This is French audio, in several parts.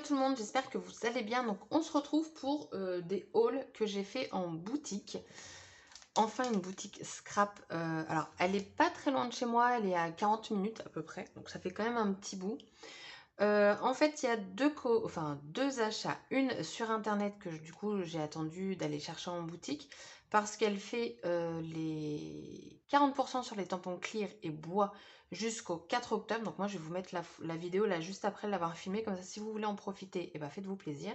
tout le monde, j'espère que vous allez bien. Donc on se retrouve pour des hauls que j'ai fait en boutique. Enfin une boutique scrap. Alors elle est pas très loin de chez moi, elle est à 40 minutes à peu près. Donc ça fait quand même un petit bout. En fait il y a deux achats. Une sur internet que du coup j'ai attendu d'aller chercher en boutique. Parce qu'elle fait les 40% sur les tampons clear et bois jusqu'au 4 octobre. Donc moi je vais vous mettre la vidéo là juste après l'avoir filmée. Comme ça si vous voulez en profiter, et ben faites-vous plaisir.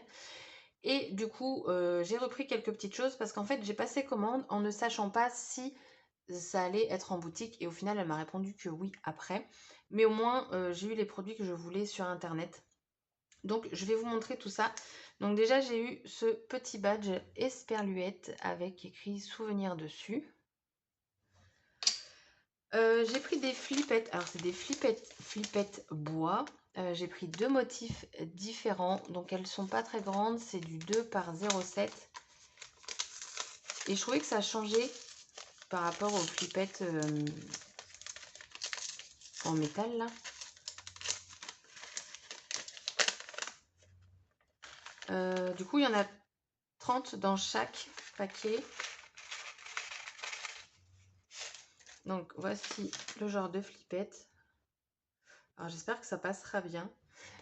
Et du coup j'ai repris quelques petites choses parce qu'en fait j'ai passé commande en ne sachant pas si ça allait être en boutique. Et au final elle m'a répondu que oui après. Mais au moins j'ai eu les produits que je voulais sur internet. Donc je vais vous montrer tout ça. Donc déjà j'ai eu ce petit badge Esperluette avec écrit souvenir dessus. J'ai pris des flippettes. Alors c'est des flippettes bois. J'ai pris deux motifs différents. Donc elles sont pas très grandes. C'est du 2 par 0,7. Et je trouvais que ça changeait par rapport aux flippettes en métal là. Du coup il y en a 30 dans chaque paquet. Donc voici le genre de flippette. Alors j'espère que ça passera bien.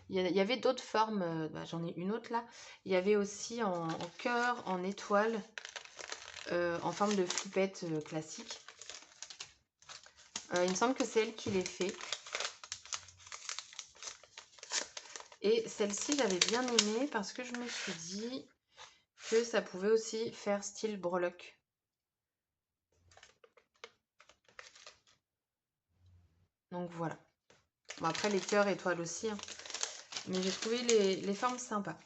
Il y avait d'autres formes, j'en ai une autre là. Il y avait aussi en cœur, en étoile, en forme de flippette classique. Il me semble que c'est elle qui les fait. Et celle-ci j'avais bien aimé parce que je me suis dit que ça pouvait aussi faire style breloque. Donc voilà. Bon, après les cœurs, étoiles aussi. Hein. Mais j'ai trouvé les formes sympas.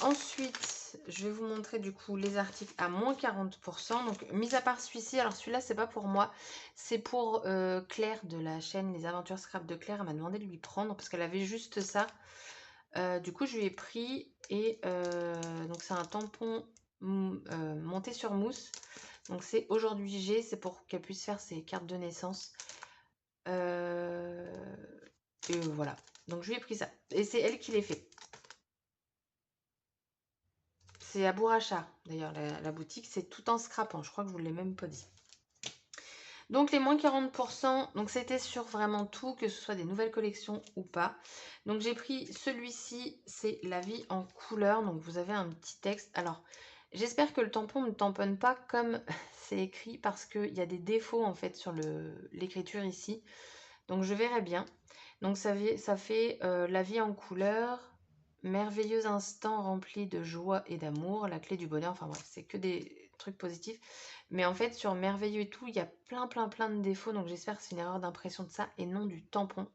Ensuite, je vais vous montrer du coup les articles à moins 40%. Donc, mis à part celui-ci, alors celui-là, c'est pas pour moi. C'est pour Claire de la chaîne Les Aventures Scrap de Claire. Elle m'a demandé de lui prendre parce qu'elle avait juste ça. Du coup, je lui ai pris. Et donc, c'est un tampon monté sur mousse. Donc, c'est aujourd'hui G. C'est pour qu'elle puisse faire ses cartes de naissance. Et voilà. Donc, je lui ai pris ça. Et c'est elle qui les fait. C'est à Bourrachard, d'ailleurs, la boutique. C'est tout en scrapant. Je crois que je ne vous l'ai même pas dit. Donc, les moins 40%. Donc, c'était sur vraiment tout, que ce soit des nouvelles collections ou pas. Donc, j'ai pris celui-ci. C'est La vie en couleur. Donc, vous avez un petit texte. Alors, j'espère que le tampon ne tamponne pas comme c'est écrit parce qu'il y a des défauts, en fait, sur l'écriture ici. Donc, je verrai bien. Donc, ça fait La vie en couleur. Merveilleux instant rempli de joie et d'amour, la clé du bonheur. Enfin bref, c'est que des trucs positifs. Mais en fait, sur merveilleux et tout, il y a plein de défauts. Donc j'espère que c'est une erreur d'impression de ça et non du tampon.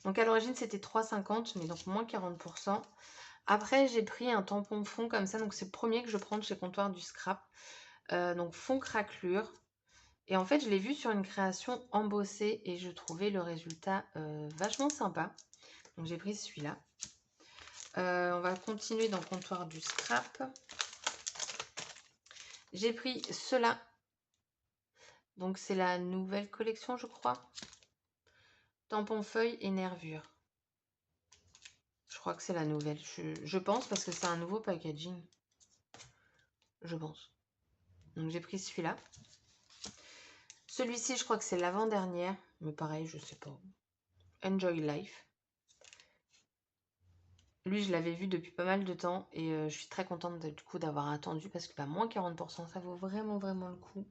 Donc à l'origine, c'était 3,50, mais donc moins 40%. Après, j'ai pris un tampon fond comme ça. Donc c'est le premier que je prends de chez Comptoir du Scrap. Donc fond craquelure. Et en fait, je l'ai vu sur une création embossée et je trouvais le résultat vachement sympa. Donc j'ai pris celui-là. On va continuer dans le comptoir du scrap. J'ai pris cela. Donc c'est la nouvelle collection, je crois. Tampon feuille et nervure. Je crois que c'est la nouvelle. Je pense parce que c'est un nouveau packaging. Je pense. Donc j'ai pris celui-là. Celui-ci, je crois que c'est l'avant-dernière. Mais pareil, je sais pas. Enjoy Life. Lui, je l'avais vu depuis pas mal de temps. Et je suis très contente du coup d'avoir attendu. Parce que moins 40%, ça vaut vraiment le coup.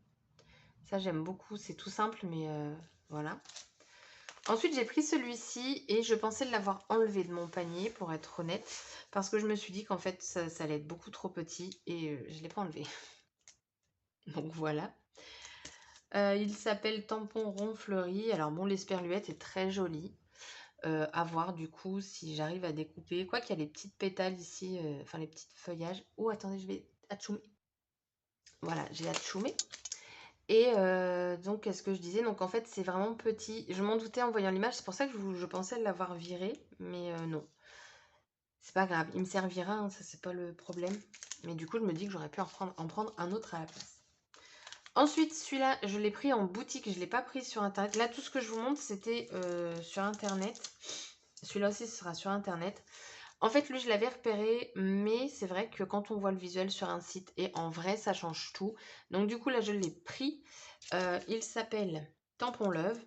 Ça, j'aime beaucoup. C'est tout simple, mais voilà. Ensuite, j'ai pris celui-ci et je pensais l'avoir enlevé de mon panier, pour être honnête. Parce que je me suis dit qu'en fait, ça allait être beaucoup trop petit et je ne l'ai pas enlevé. Donc voilà. Il s'appelle Tampon Rond Fleuri. Alors bon, l'esperluette est très jolie. À voir du coup si j'arrive à découper. Quoi qu'il y a les petites pétales ici, enfin les petits feuillages. Oh, attendez, je vais atchoumer. Voilà, j'ai atchoumé. Et donc, qu'est-ce que je disais? Donc, en fait, c'est vraiment petit. Je m'en doutais en voyant l'image. C'est pour ça que je pensais l'avoir viré. Mais non. C'est pas grave. Il me servira. Hein, ça, c'est pas le problème. Mais du coup, je me dis que j'aurais pu en prendre un autre à la place. Ensuite, celui-là, je l'ai pris en boutique. Je ne l'ai pas pris sur Internet. Là, tout ce que je vous montre, c'était sur Internet. Celui-là aussi, ce sera sur Internet. En fait, lui, je l'avais repéré, mais c'est vrai que quand on voit le visuel sur un site et en vrai, ça change tout. Donc du coup, là, je l'ai pris. Il s'appelle Tampon Love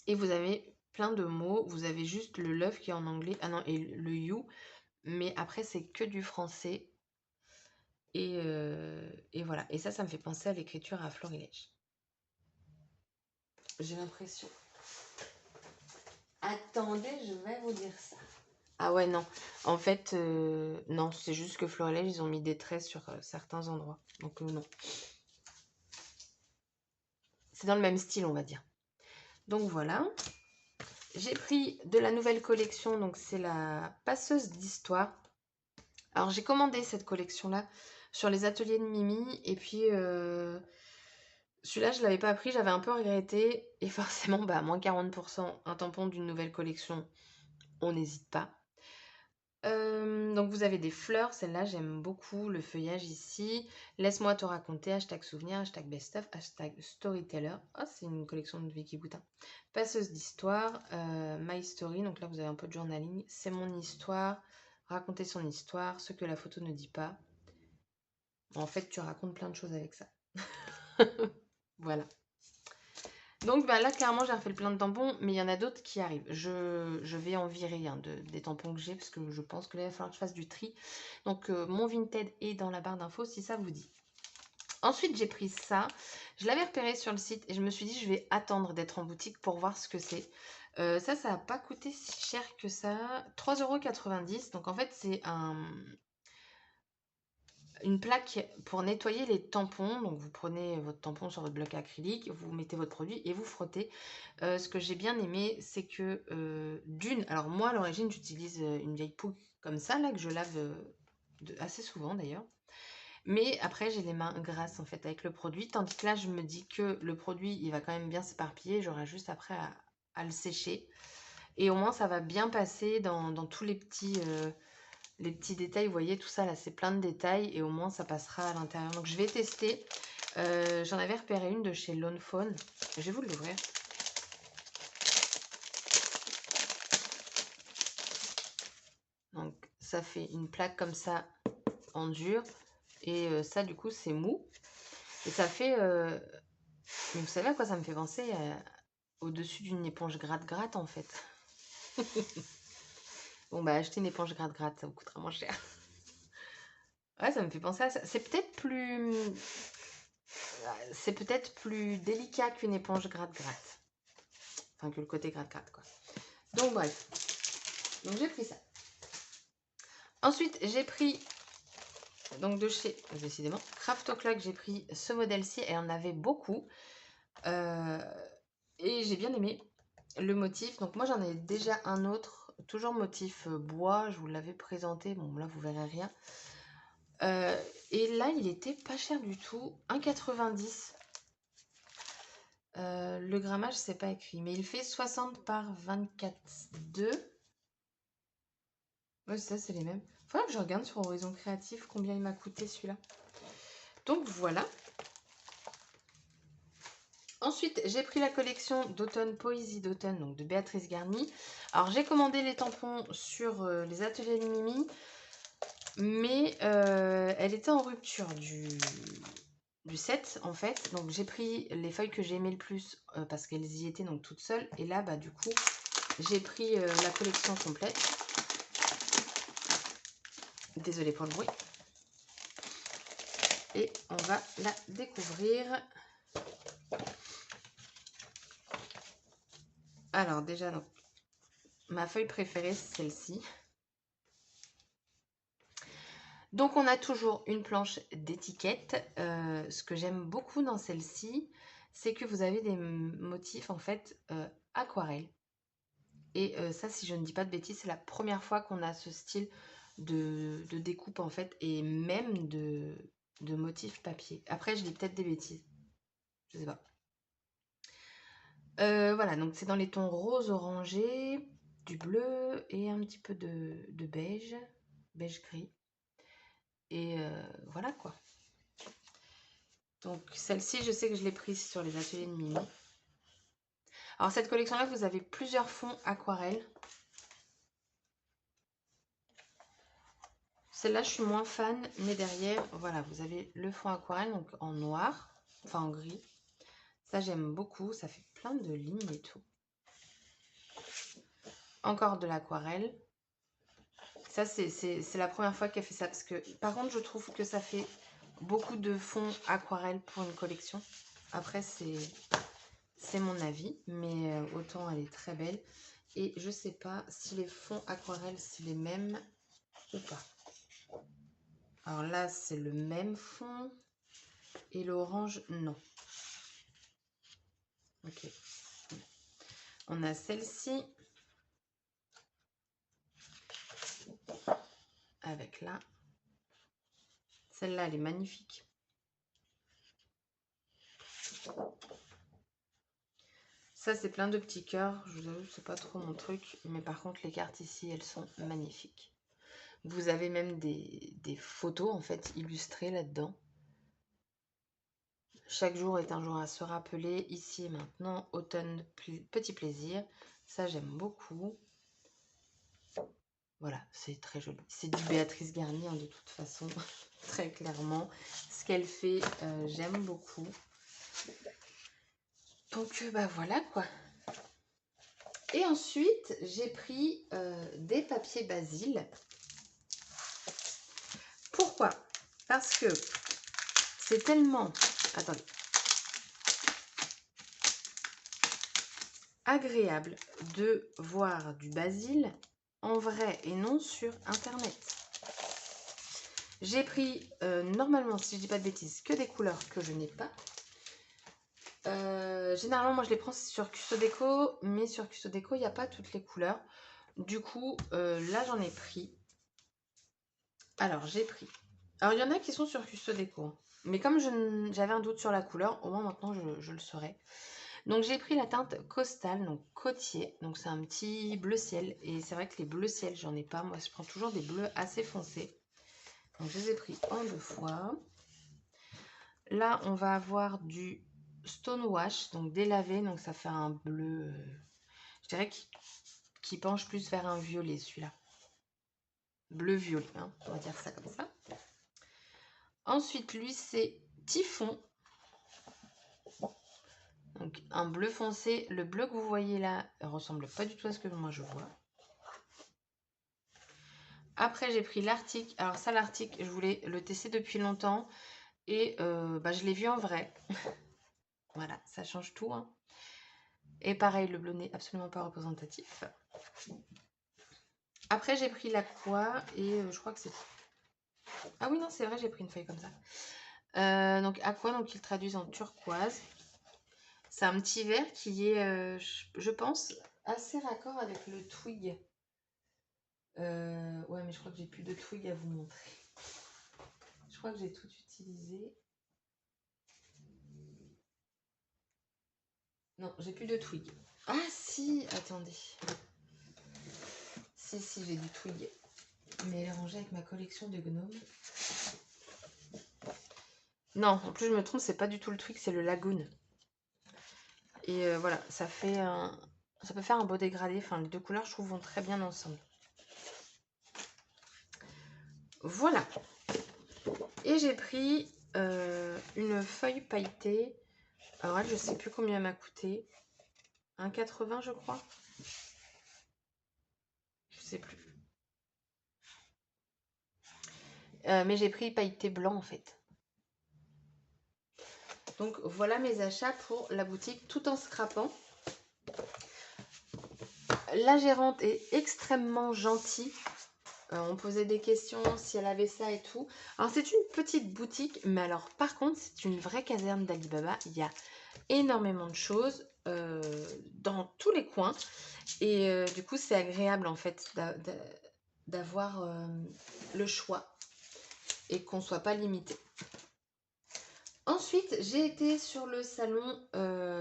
et vous avez plein de mots. Vous avez juste le love qui est en anglais, ah non, et le you, mais après, c'est que du français. Et voilà. Et ça me fait penser à l'écriture à florilège. J'ai l'impression. Attendez, je vais vous dire ça. Ah ouais, non. En fait, non, c'est juste que Florilège, ils ont mis des traits sur certains endroits. Donc non. C'est dans le même style, on va dire. Donc voilà. J'ai pris de la nouvelle collection, donc c'est la passeuse d'histoire. Alors j'ai commandé cette collection-là sur les ateliers de Mimi. Et puis celui-là, je ne l'avais pas pris, j'avais un peu regretté. Et forcément, bah, moins 40%, un tampon d'une nouvelle collection, on n'hésite pas. Donc vous avez des fleurs, celle-là j'aime beaucoup, le feuillage ici. Laisse-moi te raconter, hashtag souvenir, hashtag best-of, hashtag storyteller. Oh, c'est une collection de Vicky Boutin. Passeuse d'histoire, my story, donc là vous avez un peu de journaling. C'est mon histoire, raconter son histoire, ce que la photo ne dit pas. En fait, tu racontes plein de choses avec ça. Voilà. Donc bah, là, clairement, j'ai refait le plein de tampons, mais il y en a d'autres qui arrivent. Je vais en virer des tampons que j'ai, parce que je pense que là, il va falloir que je fasse du tri. Donc, mon Vinted est dans la barre d'infos, si ça vous dit. Ensuite, j'ai pris ça. Je l'avais repéré sur le site, et je me suis dit, je vais attendre d'être en boutique pour voir ce que c'est. Ça n'a pas coûté si cher que ça. 3,90 €. Donc, en fait, c'est une plaque pour nettoyer les tampons. Donc vous prenez votre tampon sur votre bloc acrylique, vous mettez votre produit et vous frottez. Ce que j'ai bien aimé, c'est que alors moi à l'origine j'utilise une vieille pouque comme ça, là que je lave assez souvent d'ailleurs. Mais après j'ai les mains grasses en fait avec le produit, tandis que là je me dis que le produit il va quand même bien s'éparpiller, j'aurai juste après à le sécher. Et au moins ça va bien passer dans tous les petits détails, vous voyez, tout ça là, c'est plein de détails et au moins ça passera à l'intérieur. Donc je vais tester. J'en avais repéré une de chez Lone Phone. Je vais vous l'ouvrir. Donc ça fait une plaque comme ça en dur. Et ça du coup c'est mou. Et ça fait... Mais vous savez à quoi ça me fait penser au-dessus d'une éponge gratte-gratte en fait. Bon bah acheter une éponge gratte-gratte, ça vous coûtera moins cher. Ouais, ça me fait penser à ça. C'est peut-être plus délicat qu'une éponge gratte-gratte. Enfin, que le côté gratte-gratte, quoi. Donc, bref. Donc, j'ai pris ça. Ensuite, j'ai pris, donc de chez, décidément, Craft O'Clock, j'ai pris ce modèle-ci. Elle en avait beaucoup. Et j'ai bien aimé le motif. Donc, moi, j'en ai déjà un autre. Toujours motif bois. Je vous l'avais présenté. Bon, là, vous verrez rien. Et là, il était pas cher du tout. 1,90 €. Le grammage, c'est pas écrit, mais il fait 60 par 24,2. Ouais, ça, c'est les mêmes. Faudra que je regarde sur Horizon Créatif combien il m'a coûté celui-là. Donc voilà. Ensuite, j'ai pris la collection d'automne, Poésie d'automne, donc de Béatrice Garny. Alors, j'ai commandé les tampons sur les ateliers de Mimi, mais elle était en rupture du set en fait. Donc, j'ai pris les feuilles que j'aimais le plus parce qu'elles y étaient donc toutes seules. Et là, bah du coup, j'ai pris la collection complète. Désolée pour le bruit. Et on va la découvrir. Alors déjà, donc, ma feuille préférée, c'est celle-ci. Donc on a toujours une planche d'étiquette. Ce que j'aime beaucoup dans celle-ci, c'est que vous avez des motifs en fait aquarelle. Et ça, si je ne dis pas de bêtises, c'est la première fois qu'on a ce style de découpe en fait, et même de motifs papier. Après, je dis peut-être des bêtises. Je sais pas. Voilà, donc c'est dans les tons rose orangé, du bleu et un petit peu de beige, beige gris. Et voilà quoi. Donc celle-ci, je sais que je l'ai prise sur les ateliers de Mimi. Alors cette collection-là, vous avez plusieurs fonds aquarelles. Celle-là, je suis moins fan, mais derrière, voilà, vous avez le fond aquarelle, donc en noir, enfin en gris. Ça, j'aime beaucoup, ça fait plein de lignes et tout. Encore de l'aquarelle. Ça, c'est la première fois qu'elle fait ça, parce que, par contre, je trouve que ça fait beaucoup de fond aquarelle pour une collection. Après, c'est mon avis, mais autant elle est très belle. Et je sais pas si les fonds aquarelles, c'est les mêmes ou pas. Alors là, c'est le même fond. Et l'orange, non. Ok. On a celle-ci. Avec là. Celle-là, elle est magnifique. Ça, c'est plein de petits cœurs. Je vous avoue, c'est pas trop mon truc. Mais par contre, les cartes ici, elles sont magnifiques. Vous avez même des photos, en fait, illustrées là-dedans. Chaque jour est un jour à se rappeler. Ici et maintenant, automne, petit plaisir. Ça, j'aime beaucoup. Voilà, c'est très joli. C'est du Béatrice Garnier, hein, de toute façon, très clairement. Ce qu'elle fait, j'aime beaucoup. Donc, bah voilà, quoi. Et ensuite, j'ai pris des papiers Basile. Pourquoi? Parce que c'est tellement... Attendez. Agréable de voir du Basile en vrai et non sur internet. J'ai pris normalement, si je dis pas de bêtises, que des couleurs que je n'ai pas. Généralement, moi je les prends sur Custodeco, mais sur Custodeco, il n'y a pas toutes les couleurs. Du coup, là j'en ai pris. Alors, j'ai pris. Alors, il y en a qui sont sur Custodeco, hein. Mais comme j'avais un doute sur la couleur, au moins maintenant je le saurai. Donc j'ai pris la teinte Costal, donc côtier. Donc c'est un petit bleu ciel. Et c'est vrai que les bleus ciel, j'en ai pas. Moi, je prends toujours des bleus assez foncés. Donc je les ai pris en 2 fois. Là, on va avoir du Stonewash, donc délavé. Donc ça fait un bleu, je dirais, qui penche plus vers un violet, celui-là. Bleu-violet, hein, on va dire ça comme ça. Ensuite, lui, c'est Typhon. Donc un bleu foncé. Le bleu que vous voyez là ressemble pas du tout à ce que moi je vois. Après, j'ai pris l'Arctique. Alors ça, l'Arctique, je voulais le tester depuis longtemps. Et bah, je l'ai vu en vrai. Voilà, ça change tout, hein. Et pareil, le bleu n'est absolument pas représentatif. Après, j'ai pris l'Aqua. Et je crois que c'est... Ah oui, non, c'est vrai, j'ai pris une feuille comme ça. Donc Aqua, donc ils traduisent en turquoise. C'est un petit vert qui est, je pense, assez raccord avec le twig. Ouais, mais je crois que j'ai plus de twig à vous montrer. Je crois que j'ai tout utilisé. Non, j'ai plus de twig. Ah si, attendez. Si, j'ai du twig. Mais elle est rangée avec ma collection de gnomes. Non, en plus je me trompe, c'est pas du tout le twig, c'est le lagoon. Et voilà, ça peut faire un beau dégradé. Enfin, les deux couleurs, je trouve, vont très bien ensemble. Voilà. Et j'ai pris une feuille pailletée. Alors elle, je sais plus combien elle m'a coûté. 1,80 je crois. Je sais plus. Mais j'ai pris pailleté blanc en fait. Donc voilà mes achats pour la boutique tout en scrapant. La gérante est extrêmement gentille. On posait des questions si elle avait ça et tout. Alors c'est une petite boutique, mais alors par contre c'est une vraie caserne d'Alibaba. Il y a énormément de choses dans tous les coins. Et du coup c'est agréable en fait d'avoir le choix et qu'on ne soit pas limité. Ensuite, j'ai été sur le salon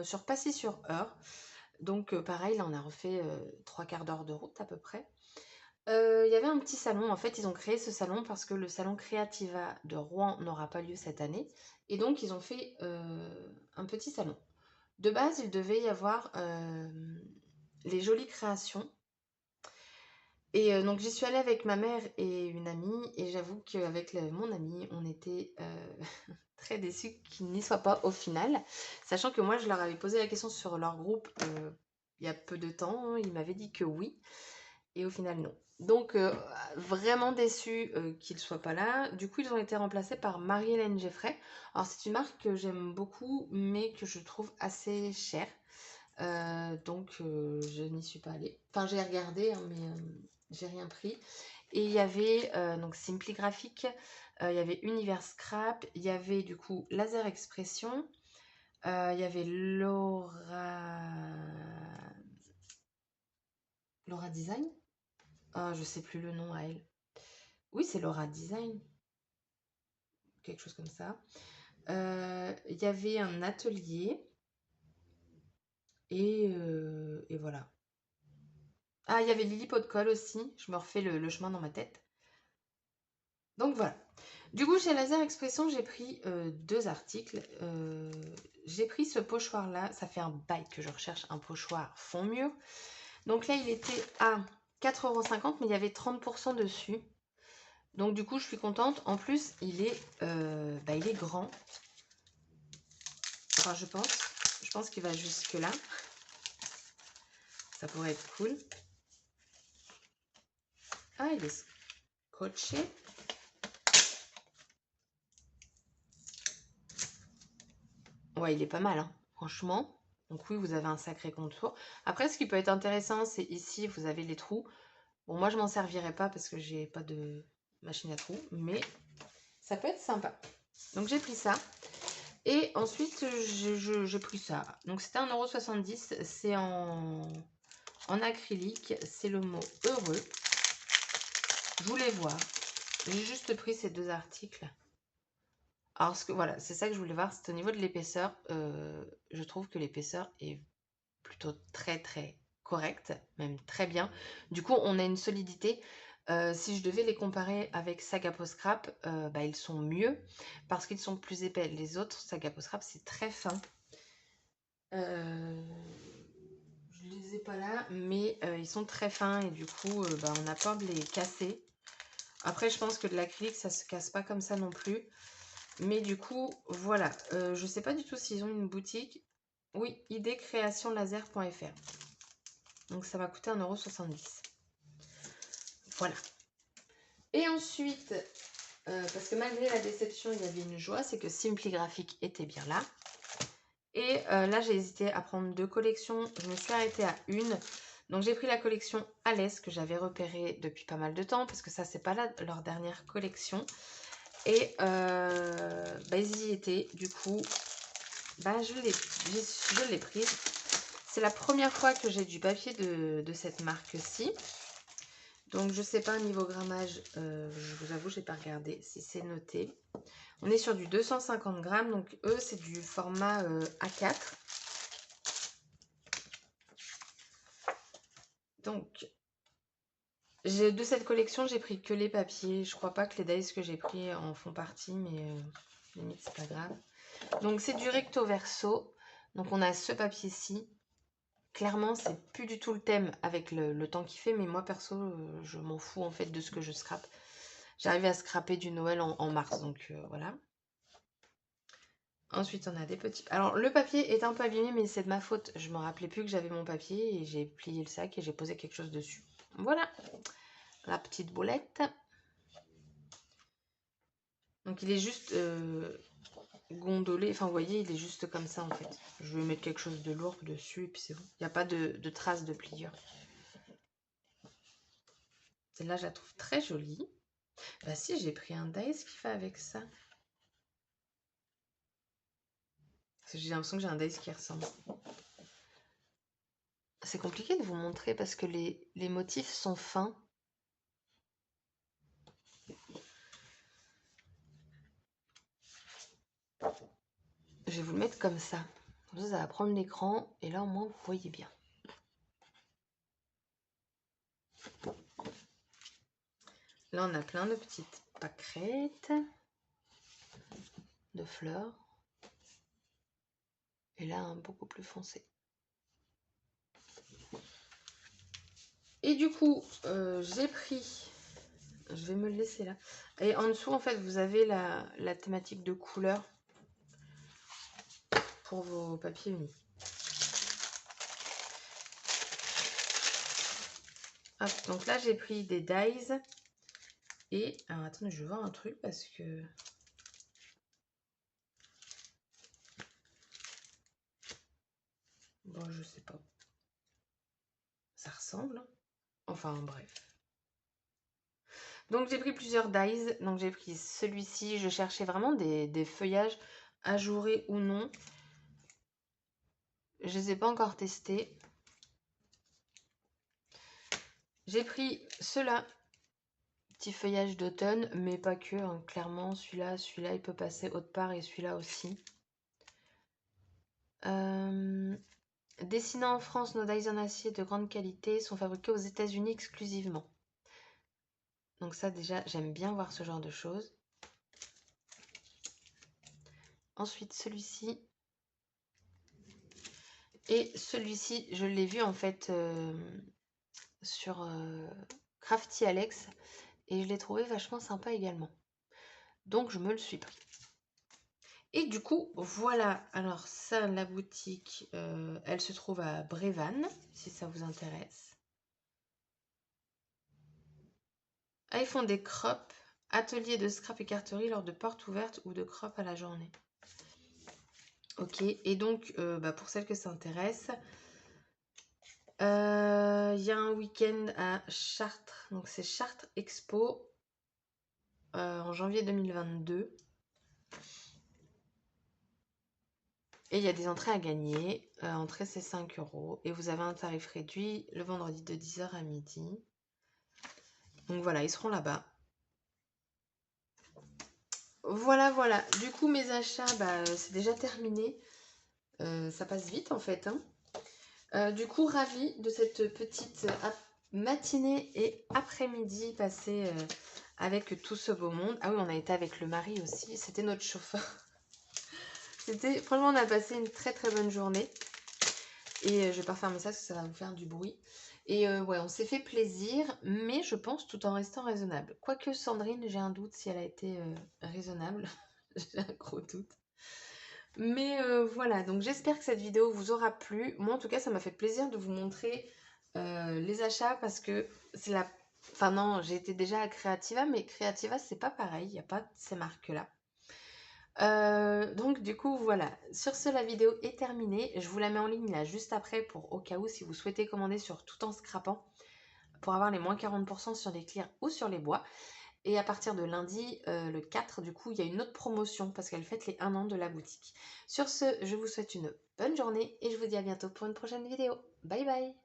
sur Passy-sur-Eure. Donc pareil, là on a refait 3/4 d'heure de route à peu près. Il y avait un petit salon, en fait ils ont créé ce salon parce que le salon Creativa de Rouen n'aura pas lieu cette année. Et donc ils ont fait un petit salon. De base, il devait y avoir les jolies créations. Et donc j'y suis allée avec ma mère et une amie, et j'avoue qu'avec mon amie, on était très déçus qu'ils n'y soient pas au final, sachant que moi je leur avais posé la question sur leur groupe il y a peu de temps, hein, ils m'avaient dit que oui, et au final non. Donc vraiment déçue qu'ils ne soient pas là. Du coup ils ont été remplacés par Marie-Hélène Geffray. Alors c'est une marque que j'aime beaucoup, mais que je trouve assez chère. Donc je n'y suis pas allée. Enfin j'ai regardé, hein, mais j'ai rien pris. Et il y avait donc Simply Graphic, il y avait Univers Scrap, il y avait du coup Laser Expression, il y avait Laura Design. Ah, je sais plus le nom à elle. Oui, c'est Laura Design, quelque chose comme ça. Il y avait un atelier et voilà. Ah, il y avait Lily Pot de Colle aussi. Je me refais le chemin dans ma tête. Donc voilà. Du coup, chez Laser Expression, j'ai pris 2 articles. J'ai pris ce pochoir-là. Ça fait un bail que je recherche un pochoir fond mur. Donc là, il était à 4,50 €, mais il y avait 30% dessus. Donc du coup, je suis contente. En plus, il est grand. Enfin, je pense. Je pense qu'il va jusque là. Ça pourrait être cool. Ah, il est scotché. Ouais, il est pas mal, hein, franchement. Donc oui, vous avez un sacré contour. Après, ce qui peut être intéressant, c'est ici, vous avez les trous. Bon, moi, je m'en servirai pas parce que j'ai pas de machine à trous, mais ça peut être sympa. Donc, j'ai pris ça. Et ensuite, j'ai pris ça. Donc, c'était 1,70 €. C'est en acrylique. C'est le mot heureux. Je voulais voir. J'ai juste pris ces 2 articles. Alors, voilà, c'est ça que je voulais voir. C'est au niveau de l'épaisseur. Je trouve que l'épaisseur est plutôt très très correcte, même très bien. Du coup, on a une solidité. Si je devais les comparer avec Sagapo Scrap, ils sont mieux parce qu'ils sont plus épais. Les autres, Sagapo Scrap, c'est très fin. Je les ai pas là, mais ils sont très fins et du coup, on a peur de les casser. Après, je pense que de l'acrylique, ça se casse pas comme ça non plus. Mais du coup, voilà. Je sais pas du tout s'ils ont une boutique. Oui, idécréationlaser.fr. Donc ça m'a coûté 1,70 €. Voilà. Et ensuite, parce que malgré la déception, il y avait une joie, c'est que Simply Graphic était bien là. Et là, j'ai hésité à prendre 2 collections. Je me suis arrêtée à une. Donc j'ai pris la collection Alès que j'avais repérée depuis pas mal de temps, parce que ça, c'est pas leur dernière collection. Et ils y étaient. Du coup, je l'ai prise. C'est la première fois que j'ai du papier de cette marque-ci. Donc, je sais pas, niveau grammage, je vous avoue, j'ai pas regardé si c'est noté. On est sur du 250 grammes, donc eux, c'est du format A4. Donc, de cette collection, j'ai pris que les papiers. Je crois pas que les dies que j'ai pris en font partie, mais limite, c'est pas grave. Donc, c'est du recto verso. Donc, on a ce papier-ci. Clairement, c'est plus du tout le thème avec le temps qu'il fait, mais moi, perso, je m'en fous en fait de ce que je scrape. J'arrivais à scraper du Noël en mars, donc voilà. Ensuite, on a des petits... Alors, le papier est un peu abîmé, mais c'est de ma faute. Je me rappelais plus que j'avais mon papier et j'ai plié le sac et j'ai posé quelque chose dessus. Voilà, la petite boulette. Donc, il est juste gondolé. Enfin, vous voyez, il est juste comme ça, en fait. Je vais mettre quelque chose de lourd dessus et puis c'est bon. Il n'y a pas de traces de pliure. Celle-là, je la trouve très jolie. Bah si, j'ai pris un dies qui fait avec ça. Parce que j'ai l'impression que j'ai un dice qui ressemble. C'est compliqué de vous montrer parce que les motifs sont fins. Je vais vous le mettre comme ça. Comme ça va prendre l'écran et là au moins vous voyez bien. Là on a plein de petites pâquerettes de fleurs. Et là un beaucoup plus foncé. Et du coup, j'ai pris... Je vais me le laisser là. Et en dessous, en fait, vous avez la thématique de couleur pour vos papiers unis. Hop, donc là, j'ai pris des dies. Et, alors attendez, je vais voir un truc parce que... Bon, je sais pas. Ça ressemble. Enfin, bref. Donc, j'ai pris plusieurs dies. Donc, j'ai pris celui-ci. Je cherchais vraiment des feuillages ajourés ou non. Je les ai pas encore testés. J'ai pris ceux-là. Petit feuillage d'automne, mais pas que. Hein. Clairement, celui-là, il peut passer autre part et celui-là aussi. Dessinés en France, nos dies en acier de grande qualité sont fabriqués aux États-Unis exclusivement. Donc ça déjà, j'aime bien voir ce genre de choses. Ensuite, celui-ci. Et celui-ci, je l'ai vu en fait sur Crafty Alex. Et je l'ai trouvé vachement sympa également. Donc je me le suis pris. Et du coup, voilà. Alors ça, la boutique, elle se trouve à Brévannes, si ça vous intéresse. Ah, ils font des crops, atelier de scrap et carterie lors de portes ouvertes ou de crop à la journée. Ok, et donc, pour celles que ça intéresse, il y a un week-end à Chartres. Donc c'est Chartres Expo en janvier 2022. Et il y a des entrées à gagner. Entrée, c'est 5 €. Et vous avez un tarif réduit le vendredi de 10 h à midi. Donc voilà, ils seront là-bas. Voilà, voilà. Du coup, mes achats, c'est déjà terminé. Ça passe vite, en fait. Hein. Du coup, ravie de cette petite matinée et après-midi passée avec tout ce beau monde. Ah oui, on a été avec le mari aussi. C'était notre chauffeur. Franchement, on a passé une très très bonne journée. Et je vais pas refermer ça parce que ça va vous faire du bruit. Et ouais, on s'est fait plaisir, mais je pense tout en restant raisonnable. Quoique Sandrine, j'ai un doute si elle a été raisonnable. J'ai un gros doute. Mais voilà, donc j'espère que cette vidéo vous aura plu. Moi, en tout cas, ça m'a fait plaisir de vous montrer les achats parce que c'est la... Enfin non, j'ai été déjà à Creativa, mais Creativa, c'est pas pareil. Il n'y a pas ces marques-là. Donc du coup voilà, sur ce la vidéo est terminée, je vous la mets en ligne là juste après pour au cas où si vous souhaitez commander sur Tout en Scrapant pour avoir les moins 40% sur les clears ou sur les bois. Et à partir de lundi le 4 du coup il y a une autre promotion parce qu'elle fête les 1 an de la boutique. Sur ce je vous souhaite une bonne journée et je vous dis à bientôt pour une prochaine vidéo. Bye bye.